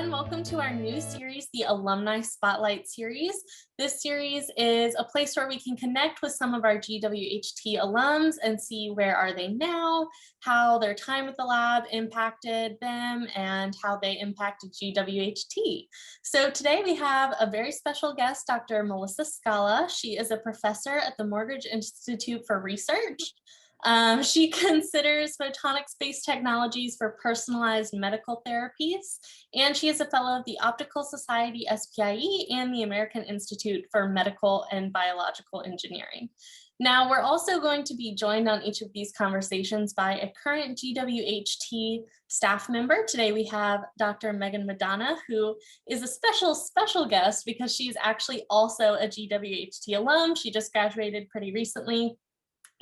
everyone. Welcome to our new series, the Alumni Spotlight series. This series is a place where we can connect with some of our GWHT alums and see where are they now, how their time at the lab impacted them, and how they impacted GWHT. So today we have a very special guest, Dr. Melissa Skala. She is a professor at the Mortgage Institute for Research. She considers photonics-based technologies for personalized medical therapies, and she is a fellow of the Optical Society SPIE and the American Institute for Medical and Biological Engineering. Now, we're also going to be joined on each of these conversations by a current GWHT staff member. Today we have Dr. Megan Madonna, who is a special guest because she's actually also a GWHT alum. She just graduated pretty recently.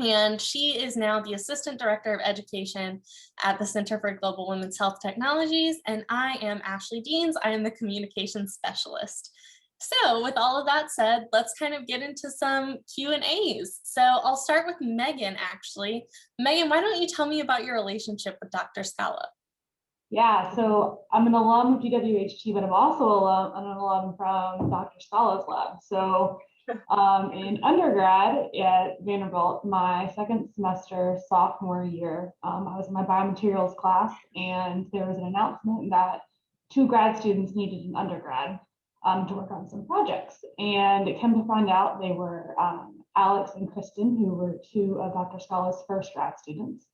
And she is now the Assistant Director of Education at the Center for Global Women's Health Technologies. And I am Ashley Deans. I am the Communications Specialist. So with all of that said, let's kind of get into some Q&As. So I'll start with Megan, actually. Megan, why don't you tell me about your relationship with Dr. Skala? Yeah, so I'm an alum of GWHT, but I'm also an alum from Dr. Skala's lab. So in undergrad at Vanderbilt, my second semester, sophomore year, I was in my biomaterials class, and there was an announcement that 2 grad students needed an undergrad to work on some projects. And it came to find out they were Alex and Kristen, who were 2 of Dr. Skala's first grad students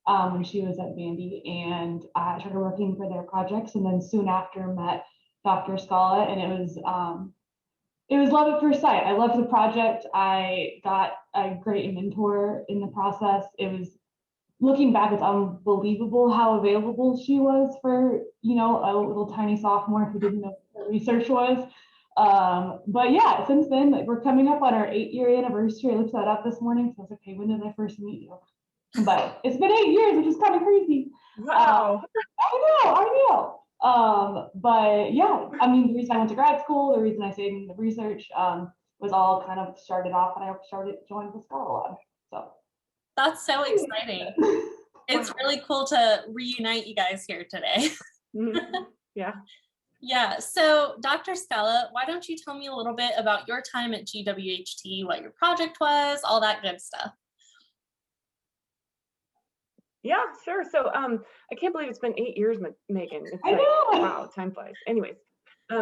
when she was at Vandy. And I started working for their projects, and then soon after met Dr. Skala, and it was love at first sight. I loved the project. I got a great mentor in the process. It was, looking back, it's unbelievable how available she was for, you know, a little tiny sophomore who didn't know what research was. But yeah, since then, we're coming up on our 8-year anniversary. I looked that up this morning, so I was like, hey, when did I first meet you? But it's been 8 years, which is kind of crazy. Wow. I know. But yeah, I mean, the reason I went to grad school, the reason I stayed in the research, was all kind of started off when I joined the Skala lab. So That's so exciting. It's really cool to reunite you guys here today. Yeah. Yeah, so Dr. Skala, why don't you tell me a little bit about your time at GWHT, what your project was, all that good stuff. Yeah, sure. So I can't believe it's been 8 years, Megan. It's I like, know. wow, time flies. Anyways, I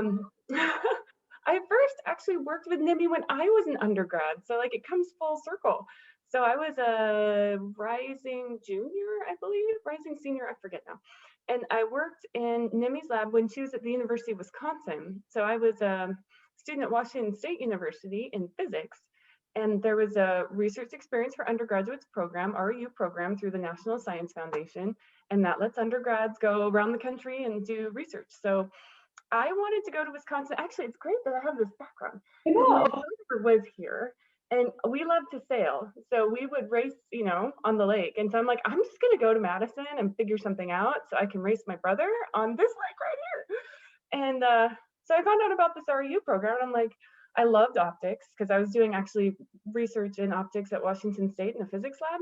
first actually worked with NIMBY when I was an undergrad. So like it comes full circle. So I was a rising junior, I believe, rising senior, I forget now. And I worked in NIMBY's lab when she was at the University of Wisconsin. So I was a student at Washington State University in physics. And there was a research experience for undergraduates program, RU program, through the National Science Foundation. And that lets undergrads go around the country and do research. So I wanted to go to Wisconsin. Actually, it's great that I have this background. I know. My brother was here, and we loved to sail. So we would race, you know, on the lake. And so I'm like, I'm just going to go to Madison and figure something out so I can race my brother on this lake right here. And so I found out about this RU program, and I'm like, I loved optics because I was doing actually research in optics at Washington State in the physics lab.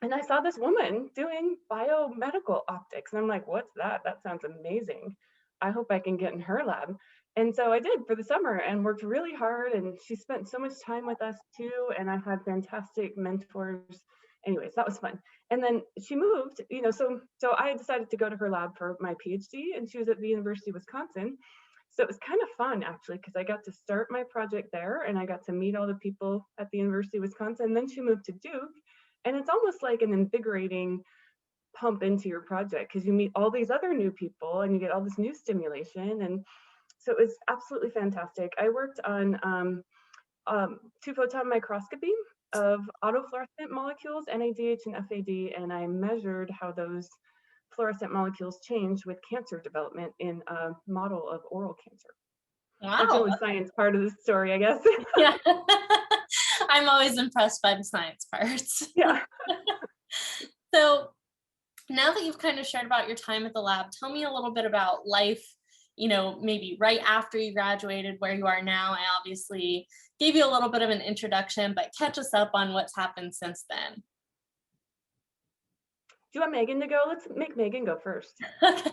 And I saw this woman doing biomedical optics. And I'm like, what's that? That sounds amazing. I hope I can get in her lab. And so I did for the summer and worked really hard. And she spent so much time with us too. And I had fantastic mentors. Anyways, that was fun. And then she moved, you know, so I decided to go to her lab for my PhD, and she was at the University of Wisconsin. So it was kind of fun, actually, because I got to start my project there, and I got to meet all the people at the University of Wisconsin. And then she moved to Duke, and it's almost like an invigorating pump into your project because you meet all these other new people and you get all this new stimulation. And so it was absolutely fantastic. I worked on 2-photon microscopy of autofluorescent molecules, NADH and FAD, and I measured how those fluorescent molecules change with cancer development in a model of oral cancer. Wow. That's the only science part of the story, I guess. Yeah. I'm always impressed by the science parts. Yeah. So now that you've kind of shared about your time at the lab, tell me a little bit about life, you know, maybe right after you graduated, where you are now. I obviously gave you a little bit of an introduction, but catch us up on what's happened since then. Do you want Megan to go? Let's make Megan go first. Okay.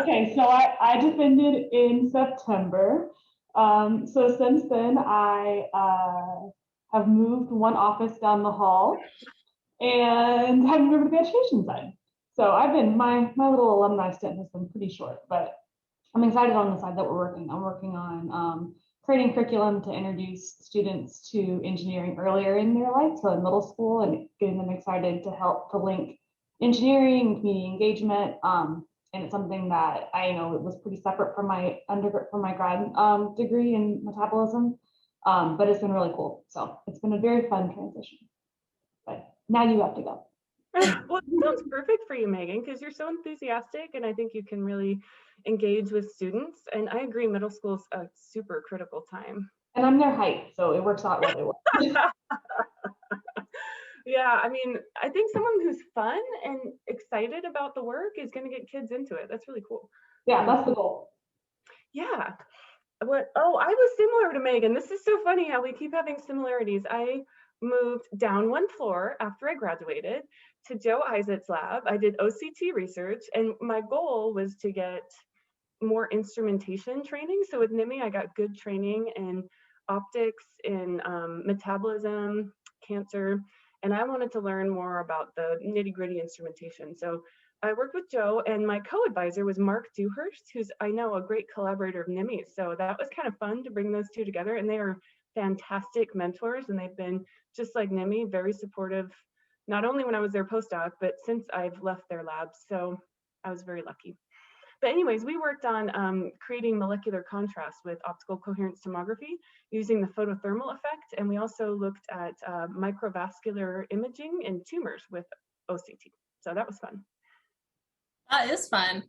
Okay, so I defended in September. So since then, I have moved one office down the hall and haven't moved to the education side. So I've been, my little alumni stint has been pretty short, but I'm excited on the side that we're working. I'm working on creating curriculum to introduce students to engineering earlier in their life, so in middle school, and getting them excited to help to link engineering, community engagement. And it's something that I know it was pretty separate from my grad degree in metabolism, but it's been really cool. So it's been a very fun transition. But now you have to go. Well, it sounds perfect for you, Megan, because you're so enthusiastic, and I think you can really engage with students. And I agree, middle school is a super critical time. And I'm their height, so it works out really well. Yeah, I mean, I think someone who's fun and excited about the work is going to get kids into it. That's really cool. Yeah, that's the goal. Yeah. I was similar to Megan. This is so funny how we keep having similarities. I moved down one floor after I graduated to Joe Isaac's lab. I did OCT research, and my goal was to get more instrumentation training. So with NIMI, I got good training in optics, in metabolism, cancer, and I wanted to learn more about the nitty-gritty instrumentation. So I worked with Joe, and my co-advisor was Mark Dewhurst, who's, I know, a great collaborator of NIMI. So that was kind of fun to bring those two together, and they are fantastic mentors, and they've been, just like NIMI, very supportive, not only when I was their postdoc, but since I've left their labs. So I was very lucky. But anyways, we worked on creating molecular contrast with optical coherence tomography using the photothermal effect. And we also looked at microvascular imaging in tumors with OCT. So that was fun. That is fun.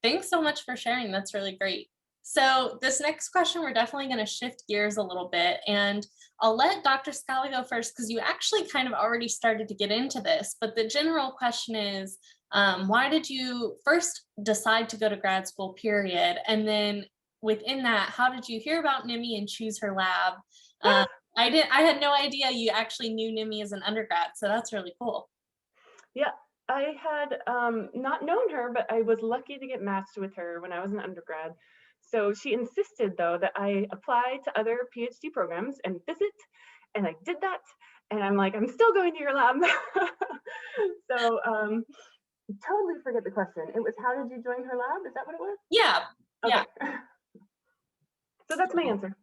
Thanks so much for sharing. That's really great. So this next question, we're definitely going to shift gears a little bit, and I'll let Dr. Skala go first because you actually kind of already started to get into this, but the general question is, why did you first decide to go to grad school, period? And then within that, how did you hear about NIMI and choose her lab? I had no idea you actually knew NIMI as an undergrad, so that's really cool. Yeah, I had not known her, but I was lucky to get matched with her when I was an undergrad. So she insisted, though, that I apply to other PhD programs and visit, and I did that. And I'm like, I'm still going to your lab. So totally forget the question. It was, how did you join her lab? Is that what it was? Yeah. Okay. Yeah. So that's my answer.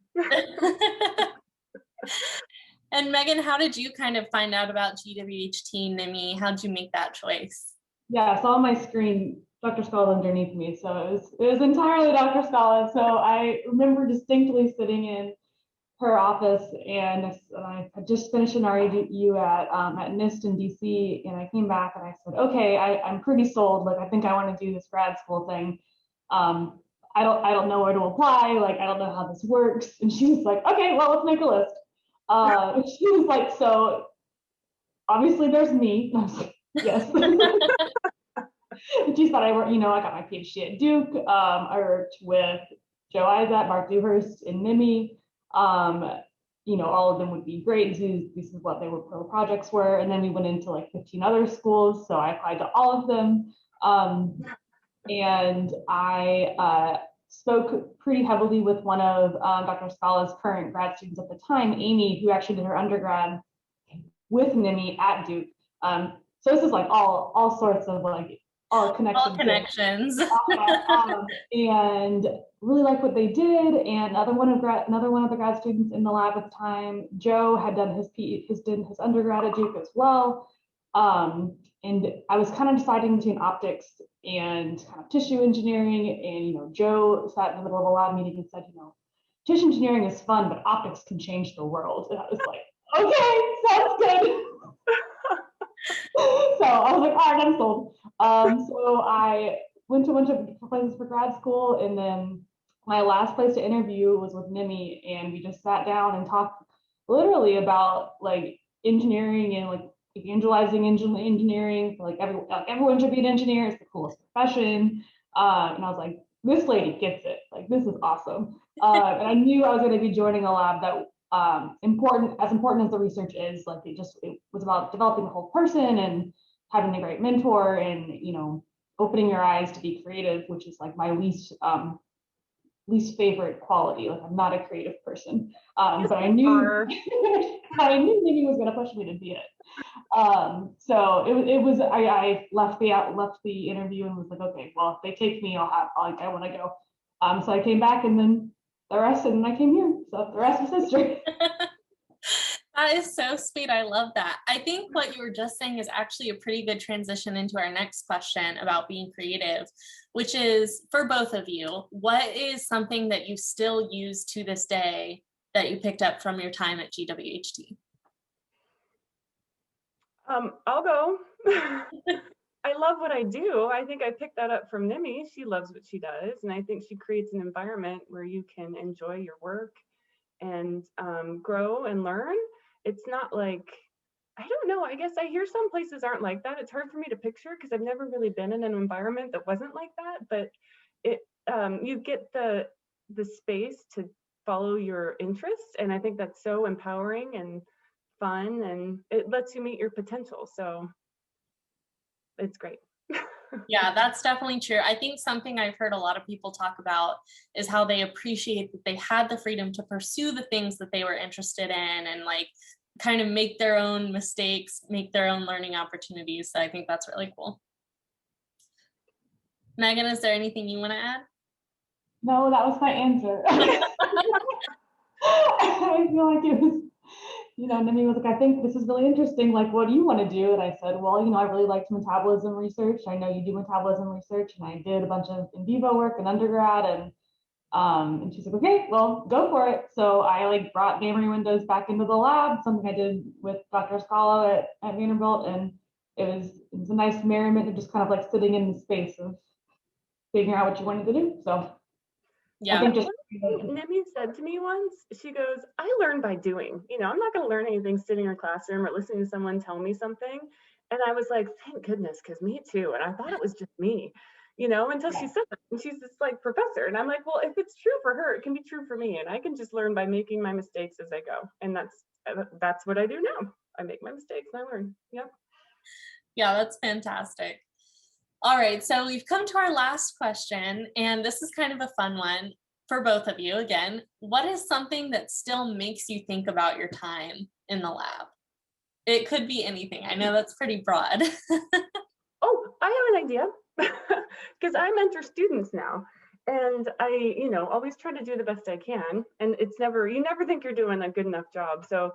And Megan, how did you kind of find out about GWHT, NIMI? How did you make that choice? Yeah, so on my screen, Dr. Skala underneath me. So it was entirely Dr. Skala. So I remember distinctly sitting in her office, and I had just finished an REU at NIST in DC, and I came back and I said, okay, I'm pretty sold. Like, I think I want to do this grad school thing. I don't know where to apply. Like, I don't know how this works. And she was like, okay, well, let's make a list. She was like, so obviously there's me. And I was like, yes. She thought I got my PhD at Duke. I worked with Joe Isaac, Mark Dewhurst in NIMI. All of them would be great. This is what their projects were. And then we went into like 15 other schools. So I applied to all of them. And I spoke pretty heavily with one of Dr. Skala's current grad students at the time, Amy, who actually did her undergrad with NIMI at Duke. So this is like all sorts of like all connections. And really like what they did. And another one of the grad students in the lab at the time, Joe, had done his undergrad at Duke as well. And I was kind of deciding between optics and kind of tissue engineering. And Joe sat in the middle of a lab meeting and said, tissue engineering is fun, but optics can change the world. And I was like, okay, sounds good. So I was like, all right, I'm sold. So I went to a bunch of places for grad school, and then my last place to interview was with NIMI, and we just sat down and talked literally about like engineering and like evangelizing engineering. Like everyone should be an engineer. It's the coolest profession. And I was like, this lady gets it. Like, this is awesome. And I knew I was going to be joining a lab that important as the research is, like it was about developing the whole person and having a great mentor and opening your eyes to be creative, which is like my least favorite quality. Like I'm not a creative person, but I knew I knew Nikki was going to push me to be it. So it was I left the interview and was like, okay, well, if they take me, I want to go. So I came back, and then and I came here. So the rest is history. That is so sweet. I love that. I think what you were just saying is actually a pretty good transition into our next question about being creative, which is for both of you, what is something that you still use to this day that you picked up from your time at GWHT? I'll go. I love what I do. I think I picked that up from Nimi. She loves what she does. And I think she creates an environment where you can enjoy your work and grow and learn. It's not like, I don't know, I guess I hear some places aren't like that. It's hard for me to picture because I've never really been in an environment that wasn't like that, but it you get the space to follow your interests. And I think that's so empowering and fun, and it lets you meet your potential. So it's great. Yeah, that's definitely true. I think something I've heard a lot of people talk about is how they appreciate that they had the freedom to pursue the things that they were interested in and like kind of make their own mistakes, make their own learning opportunities. So I think that's really cool. Megan, is there anything you want to add? No, that was my answer. I feel like it was, Nimi was like, I think this is really interesting. Like, what do you want to do? And I said, well, I really liked metabolism research. I know you do metabolism research, and I did a bunch of in vivo work in undergrad. And she's like, okay, well, go for it. So I like brought Gamery windows back into the lab, something I did with Dr. Skala at Vanderbilt, and it was a nice merriment of just kind of like sitting in the space of figuring out what you wanted to do. So yeah, I think just Nemi said to me once, she goes, I learn by doing. I'm not going to learn anything sitting in a classroom or listening to someone tell me something. And I was like, thank goodness, because me too. And I thought it was just me, until she said that. And she's this like professor. And I'm like, well, if it's true for her, it can be true for me. And I can just learn by making my mistakes as I go. And that's what I do now. I make my mistakes and I learn. Yep. Yeah, that's fantastic. All right, so we've come to our last question, and this is kind of a fun one for both of you. Again, what is something that still makes you think about your time in the lab? It could be anything. I know that's pretty broad. Oh, I have an idea because I mentor students now, and I, always try to do the best I can. And you never think you're doing a good enough job. So,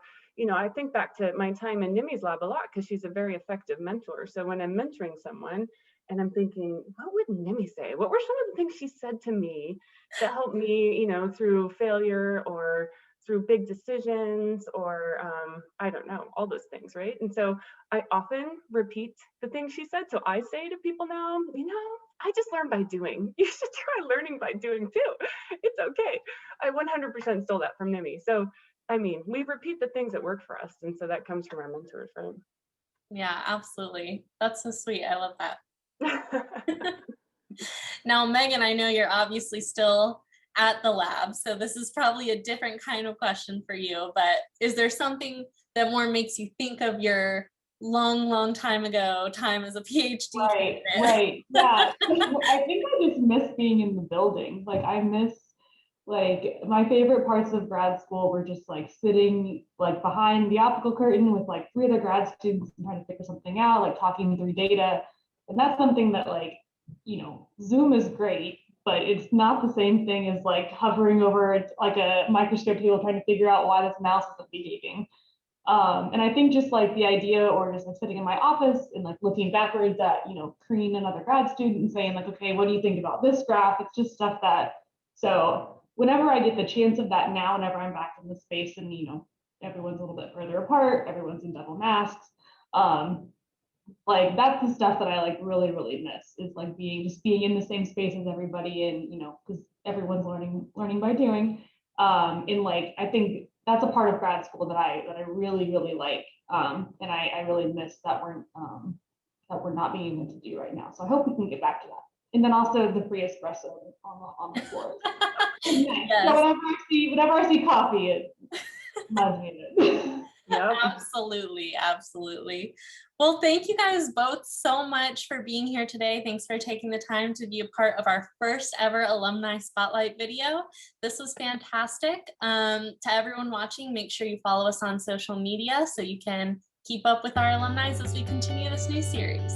I think back to my time in Nimi's lab a lot because she's a very effective mentor. So when I'm mentoring someone, and I'm thinking, what would Nimi say? What were some of the things she said to me that helped me, through failure or through big decisions or I don't know, all those things, right? And so I often repeat the things she said. So I say to people now, I just learn by doing. You should try learning by doing too. It's okay. I 100% stole that from Nimi. So, we repeat the things that work for us. And so that comes from our mentors, right? Yeah, absolutely. That's so sweet. I love that. Now, Megan, I know you're obviously still at the lab, so this is probably a different kind of question for you, but is there something that more makes you think of your long time ago time as a PhD? Right. Yeah. I think I just miss being in the building. Like I miss my favorite parts of grad school were just like sitting like behind the optical curtain with like 3 other grad students and trying to figure something out, like talking through data. And that's something that Zoom is great, but it's not the same thing as like hovering over like a microscope table trying to figure out why this mouse isn't behaving. And I think just like the idea, or just like sitting in my office and like looking backwards at, Kareen, another grad student, and saying like, okay, what do you think about this graph? It's just stuff so whenever I get the chance of that now, whenever I'm back in the space and, everyone's a little bit further apart, everyone's in double masks. Like that's the stuff that I like really miss, is like being in the same space as everybody, and because everyone's learning by doing. And like I think that's a part of grad school that I really like, and I really miss that we're not being able to do right now. So I hope we can get back to that. And then also the free espresso on the floor. Yes. So whenever I see coffee, it reminds me of it. Yep. Absolutely, absolutely. Well, thank you guys both so much for being here today. Thanks for taking the time to be a part of our first ever Alumni Spotlight video. This was fantastic. To everyone watching, make sure you follow us on social media so you can keep up with our alumni as we continue this new series.